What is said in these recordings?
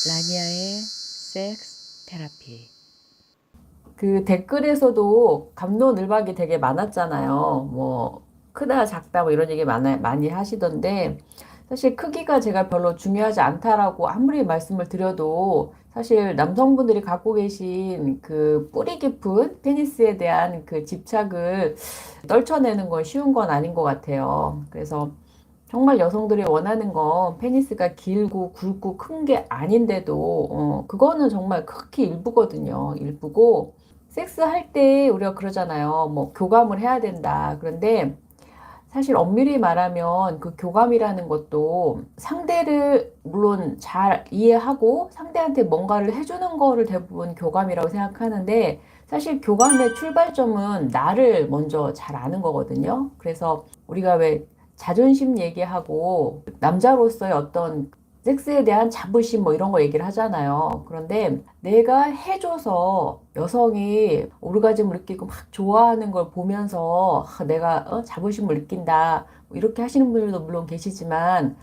라니아의 섹스 테라피. 그 댓글에서도 갑론을박이 되게 많았잖아요. 뭐 크다 작다 뭐 이런 얘기 많이 하시던데, 사실 크기가 제가 별로 중요하지 않다라고 아무리 말씀을 드려도 사실 남성분들이 갖고 계신 그 뿌리 깊은 페니스에 대한 그 집착을 떨쳐내는 건 쉬운 건 아닌 것 같아요. 그래서 정말 여성들이 원하는 건 페니스가 길고 굵고 큰 게 아닌데도 그거는 정말 극히 일부거든요. 일부고, 섹스할 때 우리가 그러잖아요. 뭐 교감을 해야 된다. 그런데 사실 엄밀히 말하면 그 교감이라는 것도 상대를 물론 잘 이해하고 상대한테 뭔가를 해주는 거를 대부분 교감이라고 생각하는데, 사실 교감의 출발점은 나를 먼저 잘 아는 거거든요. 그래서 우리가 왜 자존심 얘기하고 남자로서의 어떤 섹스에 대한 자부심 뭐 이런 거 얘기를 하잖아요. 그런데 내가 해줘서 여성이 오르가즘을 느끼고 막 좋아하는 걸 보면서 내가 자부심을 느낀다, 뭐 이렇게 하시는 분들도 물론 계시지만,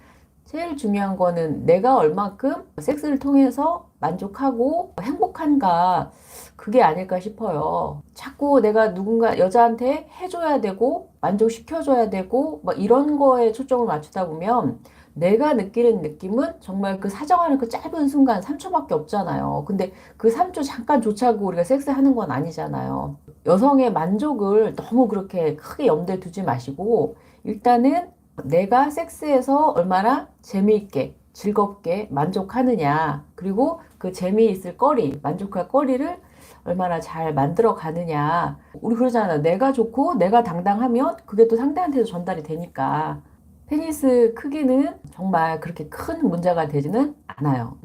제일 중요한 거는 내가 얼마큼 섹스를 통해서 만족하고 행복한가, 그게 아닐까 싶어요. 자꾸 내가 누군가 여자한테 해줘야 되고 만족시켜줘야 되고 막 이런 거에 초점을 맞추다 보면 내가 느끼는 느낌은 정말 그 사정하는 그 짧은 순간 3초밖에 없잖아요. 근데 그 3초 잠깐 좋자고 우리가 섹스하는 건 아니잖아요. 여성의 만족을 너무 그렇게 크게 염두에 두지 마시고, 일단은 내가 섹스에서 얼마나 재미있게 즐겁게 만족하느냐, 그리고 그 재미있을 거리, 만족할 거리를 얼마나 잘 만들어 가느냐. 우리 그러잖아요. 내가 좋고 내가 당당하면 그게 또 상대한테도 전달이 되니까. 페니스 크기는 정말 그렇게 큰 문제가 되지는 않아요.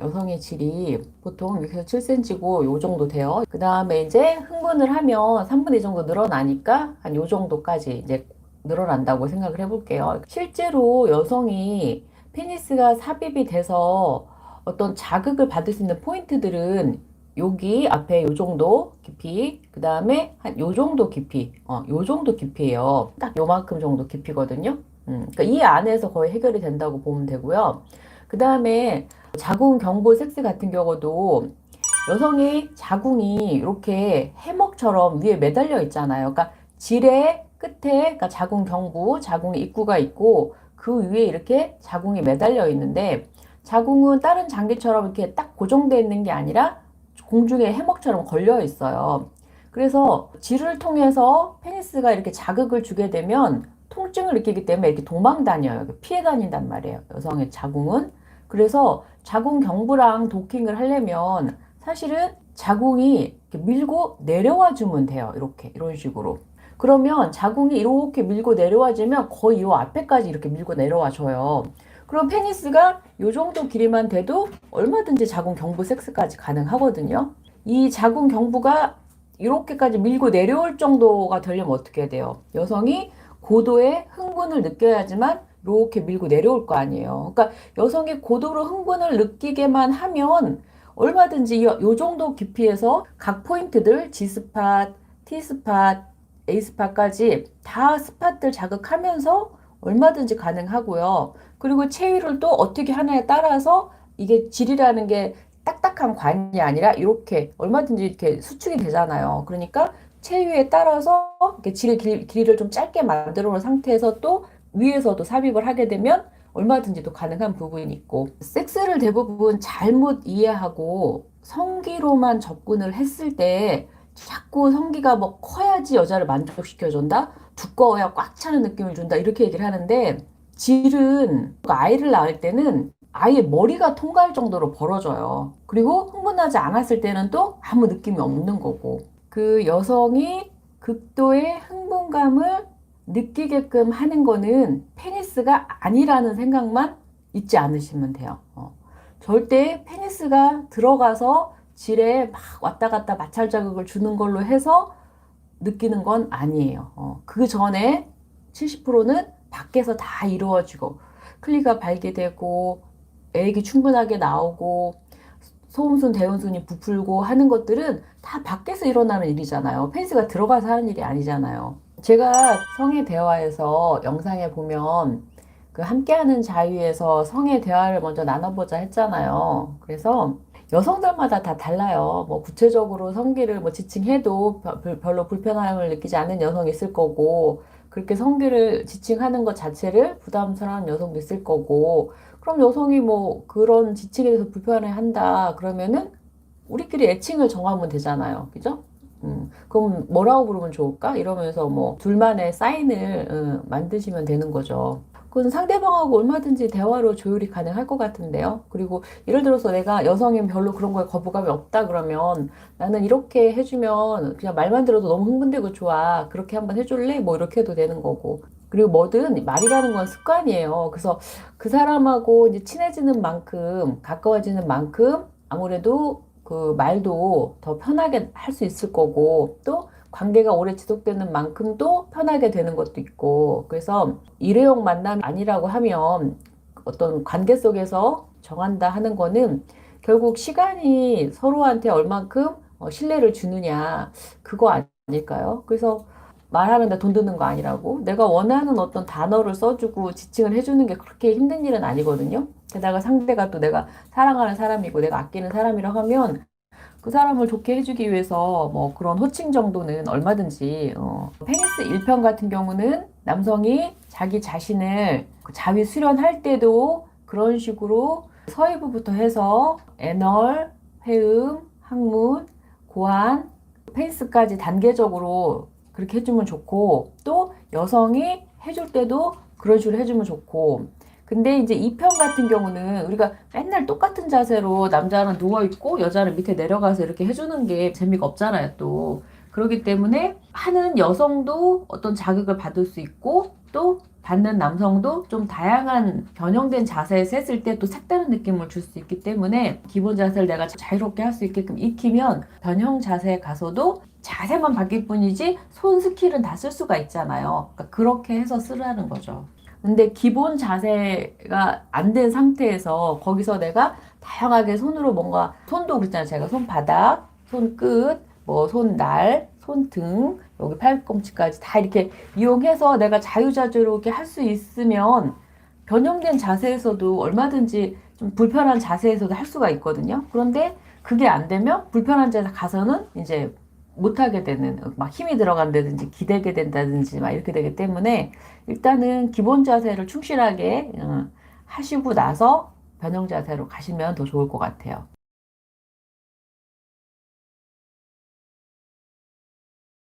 여성의 질이 보통 6에서 7cm고 요 정도 돼요. 그 다음에 이제 흥분을 하면 3분의 2 정도 늘어나니까 한 요 정도까지 이제 늘어난다고 생각을 해볼게요. 실제로 여성이 페니스가 삽입이 돼서 어떤 자극을 받을 수 있는 포인트들은 여기 앞에 요 정도 깊이, 그 다음에 한 요 정도 깊이, 요 정도 깊이에요. 딱 요만큼 정도 깊이거든요. 그러니까 이 안에서 거의 해결이 된다고 보면 되고요. 그 다음에 자궁 경부 섹스 같은 경우도 여성의 자궁이 이렇게 해먹처럼 위에 매달려 있잖아요. 그러니까 질의 끝에, 그러니까 자궁 경부, 자궁의 입구가 있고 그 위에 이렇게 자궁이 매달려 있는데, 자궁은 다른 장기처럼 이렇게 딱 고정되어 있는 게 아니라 공중에 해먹처럼 걸려 있어요. 그래서 질을 통해서 페니스가 이렇게 자극을 주게 되면 통증을 느끼기 때문에 이렇게 도망 다녀요. 피해 다닌단 말이에요. 여성의 자궁은. 그래서 자궁 경부랑 도킹을 하려면 사실은 자궁이 이렇게 밀고 내려와 주면 돼요. 이렇게, 이런 식으로. 그러면 자궁이 이렇게 밀고 내려와 주면 거의 이 앞에까지 이렇게 밀고 내려와 줘요. 그럼 페니스가 이 정도 길이만 돼도 얼마든지 자궁 경부 섹스까지 가능하거든요. 이 자궁 경부가 이렇게까지 밀고 내려올 정도가 되려면 어떻게 돼요? 여성이 고도의 흥분을 느껴야지만 이렇게 밀고 내려올 거 아니에요. 그러니까 여성이 고도로 흥분을 느끼게만 하면 얼마든지 요 정도 깊이에서 각 포인트들 G스팟, T스팟, A스팟까지 다 스팟들 자극하면서 얼마든지 가능하고요. 그리고 체위를 또 어떻게 하냐에 따라서 이게 질이라는 게 딱딱한 관이 아니라 이렇게 얼마든지 이렇게 수축이 되잖아요. 그러니까 체위에 따라서 이렇게 길이를 좀 짧게 만들어 놓은 상태에서 또 위에서도 삽입을 하게 되면 얼마든지 또 가능한 부분이 있고, 섹스를 대부분 잘못 이해하고 성기로만 접근을 했을 때 자꾸 성기가 뭐 커야지 여자를 만족시켜준다, 두꺼워야 꽉 차는 느낌을 준다, 이렇게 얘기를 하는데, 질은 아이를 낳을 때는 아이의 머리가 통과할 정도로 벌어져요. 그리고 흥분하지 않았을 때는 또 아무 느낌이 없는 거고, 그 여성이 극도의 흥분감을 느끼게끔 하는 거는 페니스가 아니라는 생각만 잊지 않으시면 돼요. 절대 페니스가 들어가서 질에 막 왔다 갔다 마찰 자극을 주는 걸로 해서 느끼는 건 아니에요. 그 전에 70%는 밖에서 다 이루어지고 클리가 발기되고 액이 충분하게 나오고 소음순, 대운순이 부풀고 하는 것들은 다 밖에서 일어나는 일이잖아요. 펜스가 들어가서 하는 일이 아니잖아요. 제가 성의 대화에서 영상에 보면 그 함께하는 자유에서 성의 대화를 먼저 나눠보자 했잖아요. 그래서 여성들마다 다 달라요. 뭐 구체적으로 성기를 뭐 지칭해도 별로 불편함을 느끼지 않는 여성이 있을 거고, 그렇게 성기를 지칭하는 것 자체를 부담스러운 여성도 있을 거고, 그럼 여성이 뭐 그런 지칭에 대해서 불편해한다 그러면은 우리끼리 애칭을 정하면 되잖아요. 그죠? 그럼 뭐라고 부르면 좋을까? 이러면서 뭐 둘만의 사인을 만드시면 되는 거죠. 그건 상대방하고 얼마든지 대화로 조율이 가능할 것 같은데요. 그리고 예를 들어서 내가 여성이면 별로 그런 거에 거부감이 없다 그러면 나는 이렇게 해주면 그냥 말만 들어도 너무 흥분되고 좋아. 그렇게 한번 해줄래? 뭐 이렇게 해도 되는 거고. 그리고 뭐든 말이라는 건 습관이에요. 그래서 그 사람하고 이제 친해지는 만큼, 가까워지는 만큼 아무래도 그 말도 더 편하게 할 수 있을 거고, 또 관계가 오래 지속되는 만큼 또 편하게 되는 것도 있고, 그래서 일회용 만남이 아니라고 하면 어떤 관계 속에서 정한다 하는 거는 결국 시간이 서로한테 얼만큼 신뢰를 주느냐, 그거 아닐까요? 그래서 말하는데 돈 드는 거 아니라고, 내가 원하는 어떤 단어를 써주고 지칭을 해주는 게 그렇게 힘든 일은 아니거든요. 게다가 상대가 또 내가 사랑하는 사람이고 내가 아끼는 사람이라고 하면 그 사람을 좋게 해주기 위해서 뭐 그런 호칭 정도는 얼마든지. 페니스 1편 같은 경우는 남성이 자기 자신을 그 자위 수련할 때도 그런 식으로 서해부부터 해서 애널, 회음, 항문, 고환, 페니스까지 단계적으로 그렇게 해주면 좋고, 또 여성이 해줄 때도 그런 식으로 해주면 좋고. 근데 이제 2편 같은 경우는 우리가 맨날 똑같은 자세로 남자는 누워있고 여자는 밑에 내려가서 이렇게 해주는 게 재미가 없잖아요, 또. 그렇기 때문에 하는 여성도 어떤 자극을 받을 수 있고, 또 받는 남성도 좀 다양한 변형된 자세에서 했을 때 또 색다른 느낌을 줄 수 있기 때문에 기본 자세를 내가 자유롭게 할 수 있게끔 익히면 변형 자세에 가서도 자세만 바뀔 뿐이지 손 스킬은 다 쓸 수가 있잖아요. 그러니까 그렇게 해서 쓰라는 거죠. 근데 기본 자세가 안 된 상태에서 거기서 내가 다양하게 손으로 뭔가, 손도 그렇잖아요. 제가 손바닥, 손끝, 뭐 손날, 손등, 여기 팔꿈치까지 다 이렇게 이용해서 내가 자유자재로 이렇게 할 수 있으면 변형된 자세에서도 얼마든지 좀 불편한 자세에서도 할 수가 있거든요. 그런데 그게 안 되면 불편한 자세 가서는 이제 못하게 되는, 막 힘이 들어간다든지 기대게 된다든지 막 이렇게 되기 때문에 일단은 기본 자세를 충실하게 하시고 나서 변형 자세로 가시면 더 좋을 것 같아요.